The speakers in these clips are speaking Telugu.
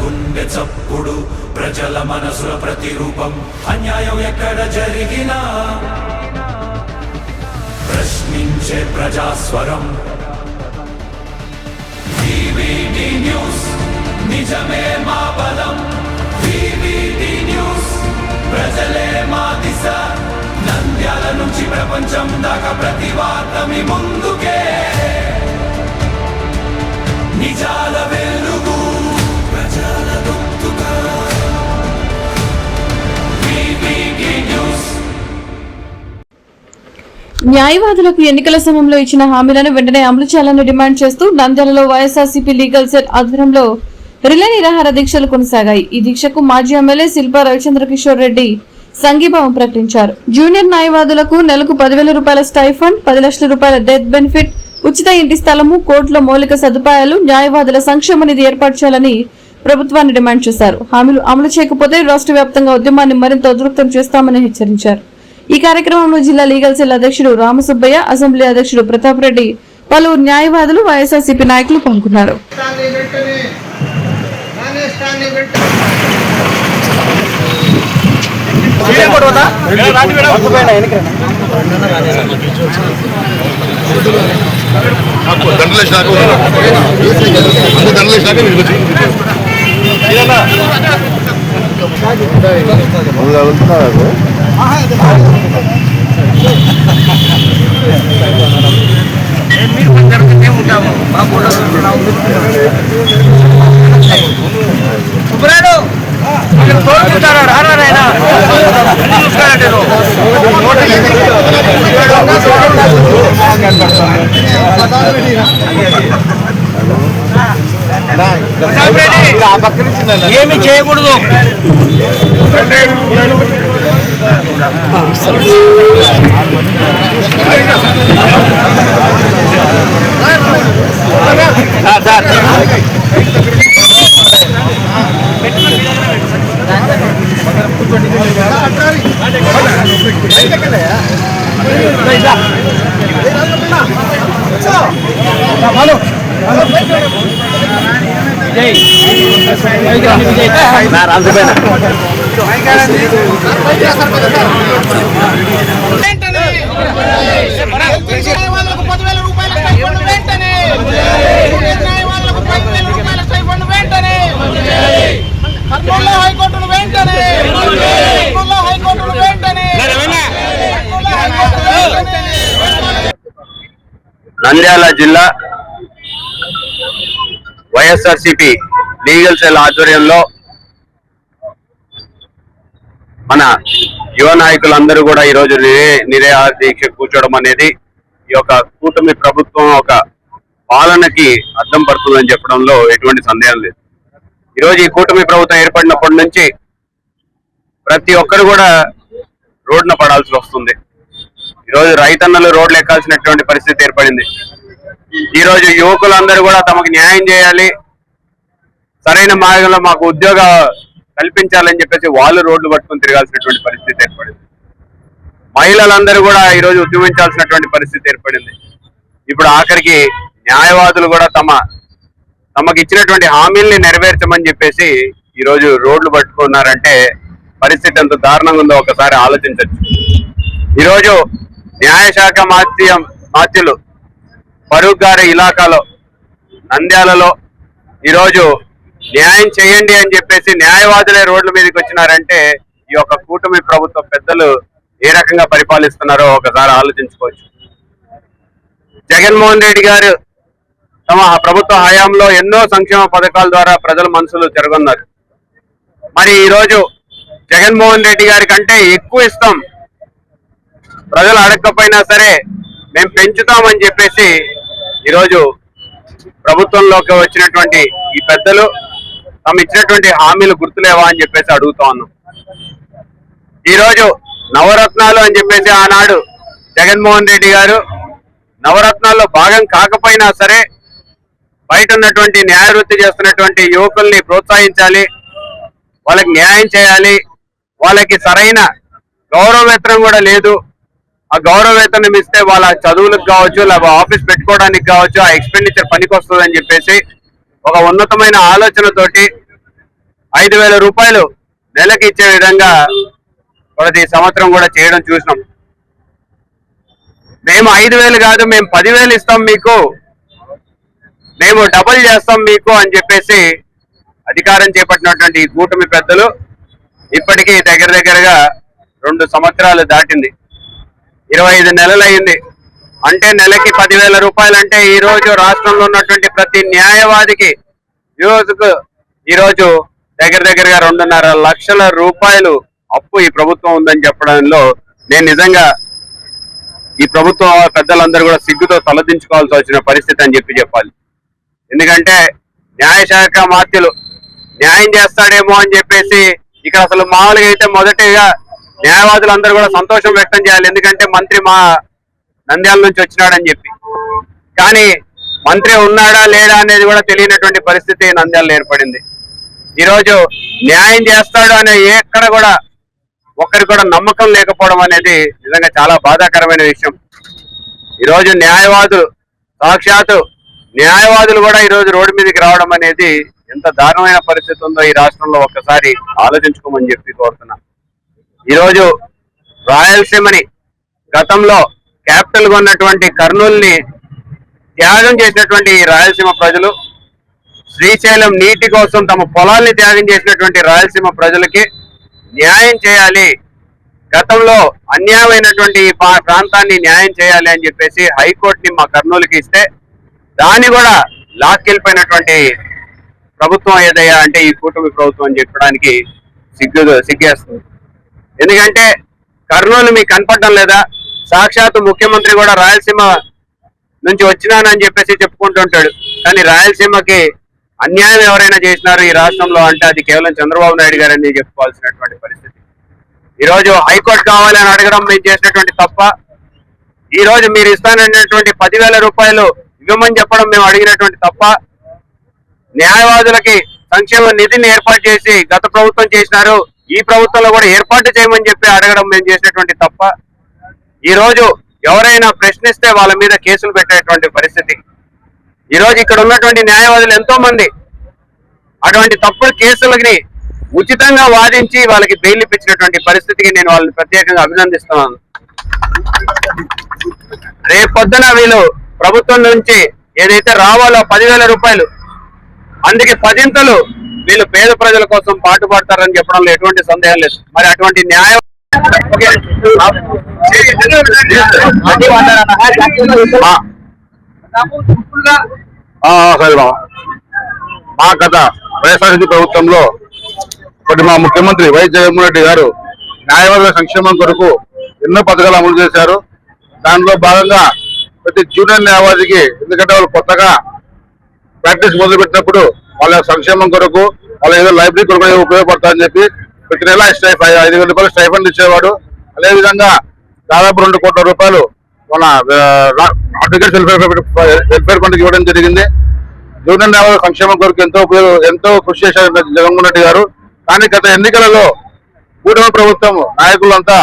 గుండె చప్పుడు ప్రజల మనసుల ప్రతిరూపం అన్యాయం ఎక్కడ జరిగినా ప్రశ్నించే ప్రజాస్వరం వివిడి న్యూస్ నిజమే మా బలం వివిడి న్యూస్ ప్రజలే మా దిశ నంద్యాల నుంచి ప్రపంచం దాకా ప్రతి వార్త మీ ముందుకే నిజాల వెలుగు ప్రజల గొంతుగా వివిడి న్యూస్. న్యాయవాదులకు ఎన్నికల సమయంలో ఇచ్చిన హామీలను వెంటనే అమలు చేయాలని డిమాండ్ చేస్తూ నంద్యాలలో వైఎస్ఆర్సీపీ లీగల్ సెల్ ఆధ్వర్యంలో రిలే నిరాహార దీక్షలు కొనసాగాయి. ఈ దీక్షకు మాజీ ఎమ్మెల్యే శిల్పా రవిచంద్ర కిషోర్ రెడ్డి సంఘీభావం ప్రకటించారు. జూనియర్ న్యాయవాదులకు నెలకు 10,000 రూపాయల స్టైఫండ్, 10 లక్షల రూపాయల డెత్ బెనిఫిట్, ఉచిత ఇంటి స్థలము, కోర్టులో మౌలిక సదుపాయాలు, న్యాయవాదుల సంక్షేమ నిధి ఏర్పాటు చేయాలని ప్రభుత్వాన్ని డిమాండ్ చేశారు. హామీలు అమలు చేయకపోతే రాష్ట్ర వ్యాప్తంగా ఉద్యమాన్ని మరింత ఉధృతం చేస్తామని హెచ్చరించారు. ఈ కార్యక్రమంలో జిల్లా లీగల్ సెల్ అధ్యక్షుడు రామసుబ్బయ్య, అసెంబ్లీ అధ్యక్షుడు ప్రతాప్ రెడ్డి, పలువురు న్యాయవాదులు, వైఎస్ఆర్సీపీ నాయకులు పాల్గొన్నారు. ఏమి చేయకూడదు. నంద్యాల జిల్లా వైఎస్ఆర్సీపీ లీగల్ సెల్ ఆధ్వర్యంలో మన యువ నాయకులందరూ కూడా ఈరోజు నిరాహార దీక్ష కూర్చోవడం అనేది ఈ యొక్క కూటమి ప్రభుత్వం ఒక పాలనకి అద్దం పడుతుందని చెప్పడంలో ఎటువంటి సందేహం లేదు. ఈరోజు ఈ కూటమి ప్రభుత్వం ఏర్పడినప్పటి నుంచి ప్రతి ఒక్కరు కూడా రోడ్డున పడాల్సి వస్తుంది. ఈరోజు రైతన్నలు రోడ్లు ఎక్కాల్సినటువంటి పరిస్థితి ఏర్పడింది. ఈరోజు యువకులందరూ కూడా తమకు న్యాయం చేయాలి, సరైన మార్గంలో మాకు ఉద్యోగ కల్పించాలని చెప్పేసి వాళ్ళు రోడ్లు పట్టుకుని తిరగాల్సినటువంటి పరిస్థితి ఏర్పడింది. మహిళలందరూ కూడా ఈరోజు ఉద్యమించాల్సినటువంటి పరిస్థితి ఏర్పడింది. ఇప్పుడు ఆఖరికి న్యాయవాదులు కూడా తమకు ఇచ్చినటువంటి హామీల్ని నెరవేర్చమని చెప్పేసి ఈరోజు రోడ్లు పట్టుకున్నారంటే పరిస్థితి ఎంత దారుణంగా ఉందో ఒకసారి ఆలోచించవచ్చు. ఈరోజు న్యాయశాఖ మాత్యులు ఫరూక్ గారి ఇలాకాలో నంద్యాలలో ఈరోజు న్యాయం చేయండి అని చెప్పేసి న్యాయవాదులే రోడ్ల మీదకి వచ్చినారంటే ఈ యొక్క కూటమి ప్రభుత్వ పెద్దలు ఏ రకంగా పరిపాలిస్తున్నారో ఒకసారి ఆలోచించుకోవచ్చు. జగన్మోహన్ రెడ్డి గారు తమ ప్రభుత్వ హయాంలో ఎన్నో సంక్షేమ పథకాల ద్వారా ప్రజల మనసులు చెరగొన్నారు. మరి ఈరోజు జగన్మోహన్ రెడ్డి గారి కంటే ఎక్కువ ఇస్తాం, ప్రజలు అడగకపోయినా సరే మేము పెంచుతామని చెప్పేసి ఈరోజు ప్రభుత్వంలోకి వచ్చినటువంటి ఈ పెద్దలు తమ ఇచ్చినటువంటి హామీలు గుర్తులేవా అని చెప్పేసి అడుగుతా ఉన్నాం. ఈరోజు నవరత్నాలు అని చెప్పేసి ఆనాడు జగన్మోహన్ రెడ్డి గారు నవరత్నాల్లో భాగం కాకపోయినా సరే బయట ఉన్నటువంటి న్యాయ వృత్తి చేస్తున్నటువంటి యువకుల్ని ప్రోత్సహించాలి, వాళ్ళకి న్యాయం చేయాలి, వాళ్ళకి సరైన గౌరవ వేతనం కూడా లేదు, ఆ గౌరవ వేతనం ఇస్తే వాళ్ళ చదువులకు కావచ్చు, లేదా ఆఫీస్ పెట్టుకోవడానికి కావచ్చు, ఆ ఎక్స్పెండిచర్ పనికి వస్తుందని చెప్పేసి ఒక ఉన్నతమైన ఆలోచనతోటి 5,000 రూపాయలు నెలకి ఇచ్చే విధంగా ప్రతి సంవత్సరం కూడా చేయడం చూసినాం. మేము 5,000 కాదు, మేము 10,000 ఇస్తాం మీకు, మేము డబుల్ చేస్తాం మీకు అని చెప్పేసి అధికారం చేపట్టినటువంటి ఈ కూటమి పెద్దలు ఇప్పటికీ దగ్గరగా 2 సంవత్సరాలు దాటింది, 25 నెలలు అయింది. అంటే నెలకి 10,000 రూపాయలు అంటే ఈ రోజు రాష్ట్రంలో ఉన్నటువంటి ప్రతి న్యాయవాదికి ఈరోజు దగ్గరగా 2.5 లక్షల రూపాయలు అప్పు ఈ ప్రభుత్వం ఉందని చెప్పడంలో నేను నిజంగా ఈ ప్రభుత్వం పెద్దలందరూ కూడా సిగ్గుతో తలదించుకోవాల్సి వచ్చిన పరిస్థితి అని చెప్పాలి. ఎందుకంటే న్యాయశాఖ మాత్యులు న్యాయం చేస్తాడేమో అని చెప్పేసి ఇక్కడ అసలు మామూలుగా అయితే మొదటిగా న్యాయవాదులందరూ కూడా సంతోషం వ్యక్తం చేయాలి, ఎందుకంటే మంత్రి మా నంద్యాల నుంచి వచ్చినాడని చెప్పి. కానీ మంత్రి ఉన్నాడా లేడా అనేది కూడా తెలియనటువంటి పరిస్థితి నంద్యాలలో ఏర్పడింది. ఈరోజు న్యాయం చేస్తాడు అనే ఎక్కడ కూడా ఒక్కరికి కూడా నమ్మకం లేకపోవడం అనేది నిజంగా చాలా బాధాకరమైన విషయం. ఈరోజు సాక్షాత్తు న్యాయవాదులు కూడా ఈరోజు రోడ్డు మీదకి రావడం అనేది ఎంత దారుణమైన పరిస్థితి ఉందో ఈ రాష్ట్రంలో ఒక్కసారి ఆలోచించుకోమని చెప్పి కోరుతున్నా. ఈరోజు రాయలసీమని గతంలో క్యాపిటల్ గా ఉన్నటువంటి కర్నూలుని త్యాగం చేసినటువంటి ఈ రాయలసీమ ప్రజలు, శ్రీశైలం నీటి కోసం తమ పొలాల్ని త్యాగం చేసినటువంటి రాయలసీమ ప్రజలకి న్యాయం చేయాలి, గతంలో అన్యాయమైనటువంటి ఈ ప్రాంతాన్ని న్యాయం చేయాలి అని చెప్పేసి హైకోర్టుని మా కర్నూలుకి ఇస్తే దాన్ని కూడా లాక్కెళ్ళిపోయినటువంటి ప్రభుత్వం ఏదయ్యా అంటే ఈ కూటమి ప్రభుత్వం అని చెప్పడానికి సిగ్గేస్తుంది. ఎందుకంటే కర్నూలు మీకు కనపడడం లేదా? సాక్షాత్తు ముఖ్యమంత్రి కూడా రాయలసీమ నుంచి వచ్చినానని చెప్పేసి చెప్పుకుంటుంటాడు, కానీ రాయలసీమకి అన్యాయం ఎవరైనా చేసినారు ఈ రాష్ట్రంలో అంటే అది కేవలం చంద్రబాబు నాయుడు గారని చెప్పుకోవాల్సినటువంటి పరిస్థితి. ఈరోజు హైకోర్టు కావాలని అడగడం మేము చేసినటువంటి తప్ప, ఈ రోజు మీరు ఇస్తానన్నటువంటి 10,000 రూపాయలు ఇవ్వమని చెప్పడం మేము అడిగినటువంటి తప్ప, న్యాయవాదులకి సంక్షేమ నిధిని ఏర్పాటు చేసి గత ప్రభుత్వం చేసినారు, ఈ ప్రభుత్వంలో కూడా ఏర్పాటు చేయమని చెప్పి అడగడం మేము చేసినటువంటి తప్ప, ఈ రోజు ఎవరైనా ప్రశ్నిస్తే వాళ్ళ మీద కేసులు పెట్టేటువంటి పరిస్థితి. ఈ రోజు ఇక్కడ ఉన్నటువంటి న్యాయవాదులు ఎంతో మంది అటువంటి తప్పుడు కేసులని ఉచితంగా వాదించి వాళ్ళకి బెయిల్ ఇప్పించినటువంటి పరిస్థితికి నేను వాళ్ళని ప్రత్యేకంగా అభినందిస్తున్నాను. రేపొద్దున వీళ్ళు ప్రభుత్వం నుంచి ఏదైతే రావాలో 10,000 రూపాయలు, అందుకే 10 వీళ్ళు పేద ప్రజల కోసం పాటుపడతారని చెప్పడంలో ఎటువంటి సందేహం లేదు. మరి అటువంటి న్యాయం మా గత వైఎస్ఆర్సీపీ ప్రభుత్వంలో మా ముఖ్యమంత్రి వైఎస్ జగన్మోహన్ రెడ్డి గారు న్యాయవాదుల సంక్షేమం కొరకు ఎన్నో పథకాలు అమలు చేశారు. దానిలో భాగంగా ప్రతి జూనియర్ న్యాయవాదికి, ఎందుకంటే వాళ్ళు కొత్తగా ప్రాక్టీస్ మొదలుపెట్టినప్పుడు వాళ్ళ సంక్షేమం కొరకు వాళ్ళ ఏదో లైబ్రరీ కొరకు ఉపయోగపడతారని చెప్పి ప్రతి నెల 5,000 రూపాయలు స్టైఫండ్ ఇచ్చేవాడు. అదేవిధంగా దాదాపు 2 కోట్ల రూపాయలు మన అడ్వకేట్స్ వెల్ఫేర్ ఫండ్కి ఇవ్వడం జరిగింది. జూనియర్ న్యాయవాదుల సంక్షేమం కొరకు ఎంతో కృషి చేశారు జగన్మోహన్ రెడ్డి గారు. కానీ గత ఎన్నికలలో కూటమి ప్రభుత్వం నాయకులంతా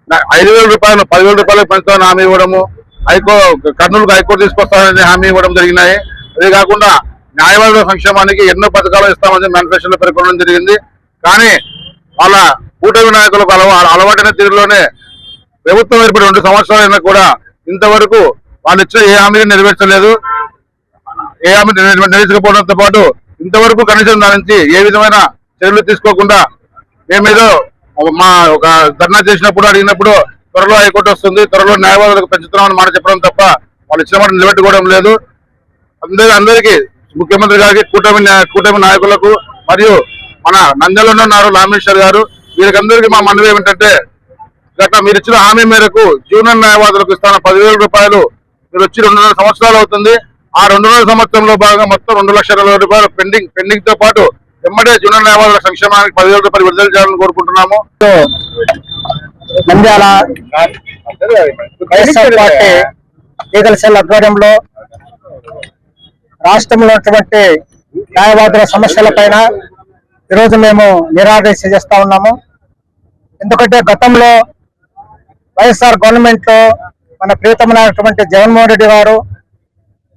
5,000 రూపాయలు 10,000 రూపాయలకు పెంచుతామని హామీ ఇవ్వడము, కర్నూలుకు హైకోర్టు తీసుకొస్తామని హామీ ఇవ్వడం జరిగినాయి. అదే కాకుండా న్యాయవాదుల సంక్షేమానికి ఎన్నో పథకాలు ఇస్తామని మేనిఫెస్టోలో పేర్కొనడం జరిగింది. కానీ వాళ్ళ కూటమి నాయకులకు అలవాటైన తీరులోనే ప్రభుత్వం ఏర్పడి 2 సంవత్సరాలైనా కూడా ఇంతవరకు వాళ్ళు ఇచ్చిన ఏ హామీని నెరవేర్చలేదు. ఏ హామీ నెరవేర్చకపోవడంతో పాటు ఇంతవరకు కనీసం దాని నుంచి ఏ విధమైన చర్యలు తీసుకోకుండా మేమేదో మా ఒక ధర్నా చేసినప్పుడు అడిగినప్పుడు త్వరలో హైకోర్టు వస్తుంది, త్వరలో న్యాయవాదులకు పెంచుతున్నామని మాట చెప్పడం తప్ప వాళ్ళు ఇచ్చిన మాట నిలబెట్టుకోవడం లేదు. అందరికీ ముఖ్యమంత్రి గారికి, కూటమి నాయకులకు మరియు మన నంద్యాలలో ఉన్నారు లామేశ్వర్ గారు, వీరికందరికీ మా మనవి ఏమిటంటే గత మీరు ఇచ్చిన హామీ మేరకు జూనియర్ న్యాయవాదులకు ఇస్తాన 10,000 రూపాయలు మీరు వచ్చి 2.5 సంవత్సరాలు అవుతుంది. ఆ 2.5 సంవత్సరంలో భాగంగా మొత్తం 2,20,000 రూపాయలు పెండింగ్ తో పాటు ఎమ్మడే జూనియర్ న్యాయవాదుల సంక్షేమానికి 10,000 రూపాయలు విడుదల చేయాలని కోరుకుంటున్నాము. Nandyal YSR party legal cell ఆధ్వర్యంలో రాష్ట్రంలో ఉన్నటువంటి న్యాయవాదుల సమస్యల పైన ఈరోజు మేము నిరాదీక్ష చేస్తా ఉన్నాము. ఎందుకంటే గతంలో వైఎస్ఆర్ గవర్నమెంట్ లో మన ప్రియతమైనటువంటి జగన్మోహన్ రెడ్డి గారు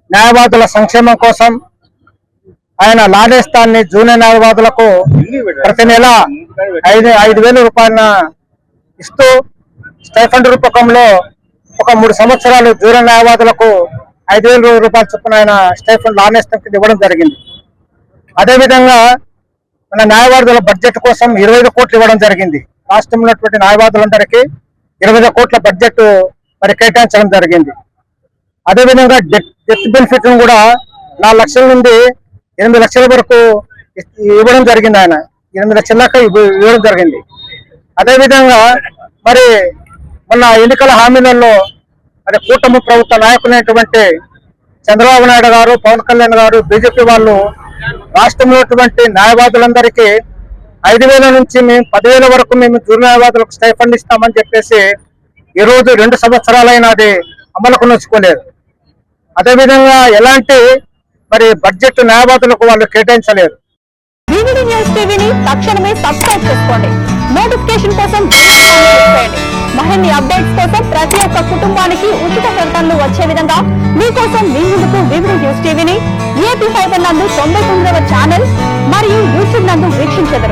న్యాయవాదుల సంక్షేమం కోసం ఆయన లానేస్తాన్ని జూనియర్ న్యాయవాదులకు ప్రతి నెల 5,000 రూపాయల ఇస్తూ స్టైఫండ్ రూపకంలో ఒక 3 సంవత్సరాలు జూనియర్ న్యాయవాదులకు 5,000 రూపాయల చొప్పున ఆయన స్టైఫండ్ లానేస్తం కింద ఇవ్వడం జరిగింది. అదేవిధంగా మన న్యాయవాదుల బడ్జెట్ కోసం 25 కోట్లు ఇవ్వడం జరిగింది. రాష్ట్రంలో ఉన్నటువంటి న్యాయవాదులందరికీ 25 కోట్ల బడ్జెట్ మరి కేటాయించడం జరిగింది. అదేవిధంగా డెత్ బెనిఫిట్ ను కూడా 4 లక్షల నుండి 8 లక్షల వరకు ఇవ్వడం జరిగింది. ఆయన 8 లక్షల దాకా ఇవ్వడం జరిగింది. అదేవిధంగా మరి మొన్న ఎన్నికల హామీలలో మరి కూటమి ప్రభుత్వ నాయకులైనటువంటి చంద్రబాబు నాయుడు గారు, పవన్ కళ్యాణ్ గారు, బీజేపీ వాళ్ళు రాష్ట్రంలో ఉన్నటువంటి న్యాయవాదులందరికీ 5,000 నుంచి మేము 10,000 వరకు మేము జూనియర్ న్యాయవాదులకు స్టైఫండ్ ఇస్తామని చెప్పేసి ఈ రోజు 2 సంవత్సరాలైనా అది అమలుకు నోచుకోలేదు. అదేవిధంగా ఎలాంటి మరి బడ్జెట్ న్యాయవాదులకు వాళ్ళు కేటాయించలేదు. వివిడి న్యూస్ టీవీని తక్షణమే సబ్స్క్రైబ్ చేసుకోండి. నోటిఫికేషన్ కోసం బెల్ ఐకాన్ క్లిక్ చేయండి. మరిన్ని అప్డేట్స్ కోసం ప్రతి ఒక్క కుటుంబానికి ఉచిత ప్రకటనలు వచ్చే విధంగా మీకోసం మీ ముందుకు వివిడి న్యూస్ టీవీని ఏపీ 5 నందు 99వ ఛానల్ మరియు యూట్యూబ్ నందు వీక్షించెదరు.